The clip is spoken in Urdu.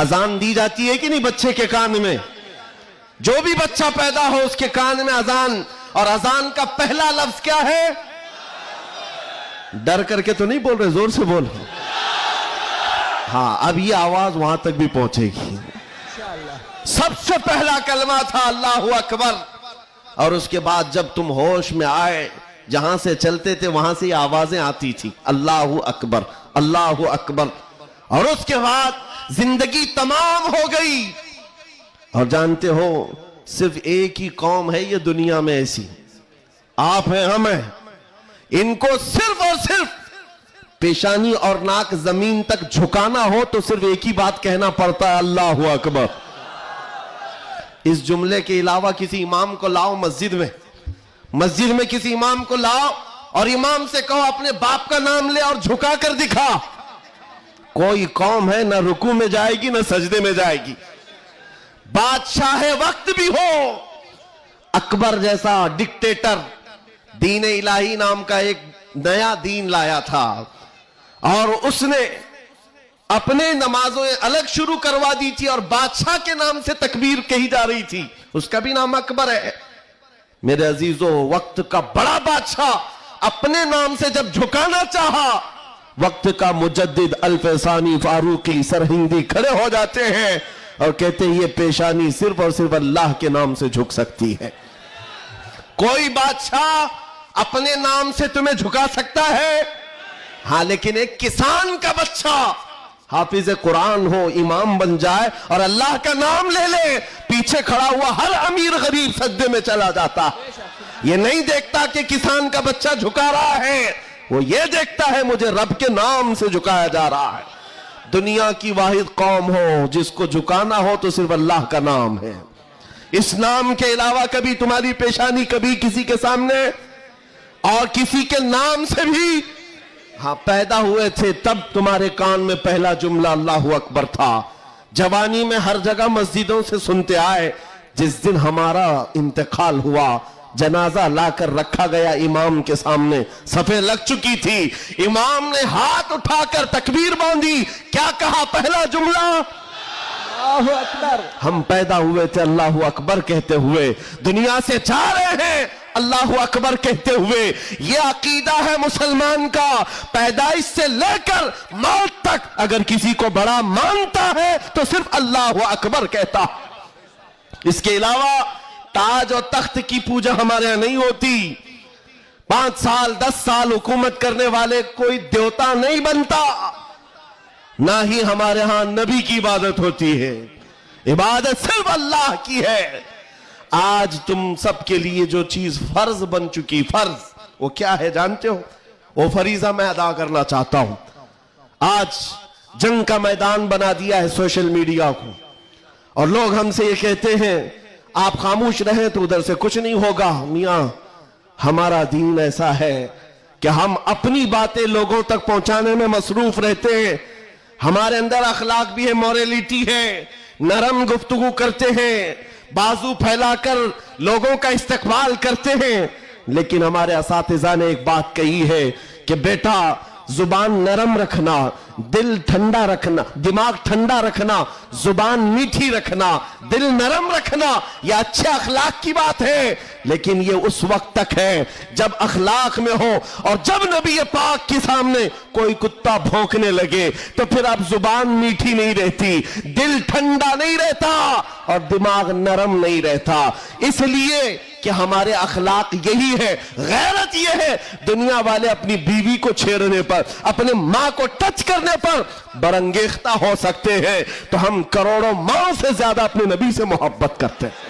اذان دی جاتی ہے کہ نہیں بچے کے کان میں؟ جو بھی بچہ پیدا ہو اس کے کان میں اذان، اور اذان کا پہلا لفظ کیا ہے؟ ڈر کر کے تو نہیں بول رہے، زور سے بول رہے۔ ہاں اب یہ آواز وہاں تک بھی پہنچے گی۔ سب سے پہلا کلمہ تھا اللہ اکبر، اور اس کے بعد جب تم ہوش میں آئے، جہاں سے چلتے تھے وہاں سے یہ آوازیں آتی تھی، اللہ اکبر اللہ اکبر، اور اس کے بعد زندگی تمام ہو گئی۔ اور جانتے ہو صرف ایک ہی قوم ہے یہ دنیا میں ایسی، آپ ہیں ہم ہیں، ان کو صرف اور صرف پیشانی اور ناک زمین تک جھکانا ہو تو صرف ایک ہی بات کہنا پڑتا ہے، اللہ اکبر۔ اس جملے کے علاوہ کسی امام کو لاؤ مسجد میں کسی امام کو لاؤ اور امام سے کہو اپنے باپ کا نام لے اور جھکا کر دکھا، کوئی قوم ہے نہ رکوع میں جائے گی نہ سجدے میں جائے گی۔ بادشاہ وقت بھی ہو، اکبر جیسا ڈکٹیٹر دین الہی نام کا ایک نیا دین لایا تھا، اور اس نے اپنے نمازوں الگ شروع کروا دی تھی، اور بادشاہ کے نام سے تکبیر کہی جا رہی تھی، اس کا بھی نام اکبر ہے۔ میرے عزیزو، وقت کا بڑا بادشاہ اپنے نام سے جب جھکانا چاہا، وقت کا مجدد الفسانی فاروقی سرہندی کھڑے ہو جاتے ہیں اور کہتے ہیں یہ پیشانی صرف اور صرف اللہ کے نام سے جھک سکتی ہے۔ کوئی بادشاہ اپنے نام سے تمہیں جھکا سکتا ہے؟ ہاں، لیکن ایک کسان کا بچہ حافظ قرآن ہو، امام بن جائے اور اللہ کا نام لے لے، پیچھے کھڑا ہوا ہر امیر غریب سجدے میں چلا جاتا۔ یہ نہیں دیکھتا کہ کسان کا بچہ جھکا رہا ہے، وہ یہ دیکھتا ہے مجھے رب کے نام سے جھکایا جا رہا ہے۔ دنیا کی واحد قوم ہو جس کو جھکانا ہو تو صرف اللہ کا نام ہے۔ اس نام کے علاوہ کبھی تمہاری پیشانی کبھی کسی کے سامنے اور کسی کے نام سے بھی ہاں پیدا ہوئے تھے تب تمہارے کان میں پہلا جملہ اللہ اکبر تھا۔ جوانی میں ہر جگہ مسجدوں سے سنتے آئے، جس دن ہمارا انتقال ہوا جنازہ لا کر رکھا گیا امام کے سامنے، صفیں لگ چکی تھی، امام نے ہاتھ اٹھا کر تکبیر باندھی، کیا کہا پہلا جملہ؟ اللہ اکبر۔ ہم پیدا ہوئے تھے اللہ اکبر کہتے ہوئے، دنیا سے جا رہے ہیں اللہ اکبر کہتے ہوئے۔ یہ عقیدہ ہے مسلمان کا، پیدائش سے لے کر موت تک اگر کسی کو بڑا مانتا ہے تو صرف اللہ اکبر کہتا۔ اس کے علاوہ تاج اور تخت کی پوجا ہمارے یہاں نہیں ہوتی، 5 سال 10 سال حکومت کرنے والے کوئی دیوتا نہیں بنتا، نہ ہی ہمارے ہاں نبی کی عبادت ہوتی ہے، عبادت صرف اللہ کی ہے۔ آج تم سب کے لیے جو چیز فرض بن چکی، فرض وہ کیا ہے جانتے ہو؟ وہ فریضہ میں ادا کرنا چاہتا ہوں۔ آج جنگ کا میدان بنا دیا ہے سوشل میڈیا کو، اور لوگ ہم سے یہ کہتے ہیں آپ خاموش رہیں تو ادھر سے کچھ نہیں ہوگا۔ میاں، ہمارا دین ایسا ہے کہ ہم اپنی باتیں لوگوں تک پہنچانے میں مصروف رہتے ہیں، ہمارے اندر اخلاق بھی ہے، موریلٹی ہے، نرم گفتگو کرتے ہیں، بازو پھیلا کر لوگوں کا استقبال کرتے ہیں، لیکن ہمارے اساتذہ نے ایک بات کہی ہے کہ بیٹا زبان نرم رکھنا، دل ٹھنڈا رکھنا، دماغ ٹھنڈا رکھنا، زبان میٹھی رکھنا، دل نرم رکھنا، یہ اچھے اخلاق کی بات ہے، لیکن یہ اس وقت تک ہے جب اخلاق میں ہو، اور جب نبی پاک کے سامنے کوئی کتا بھونکنے لگے تو پھر اب زبان میٹھی نہیں رہتی، دل ٹھنڈا نہیں رہتا اور دماغ نرم نہیں رہتا۔ اس لیے کہ ہمارے اخلاق یہی ہے، غیرت یہ ہے، دنیا والے اپنی بیوی کو چھیڑنے پر، اپنے ماں کو ٹچ کرنے پر برانگیختہ ہو سکتے ہیں، تو ہم کروڑوں ماں سے زیادہ اپنے نبی سے محبت کرتے ہیں۔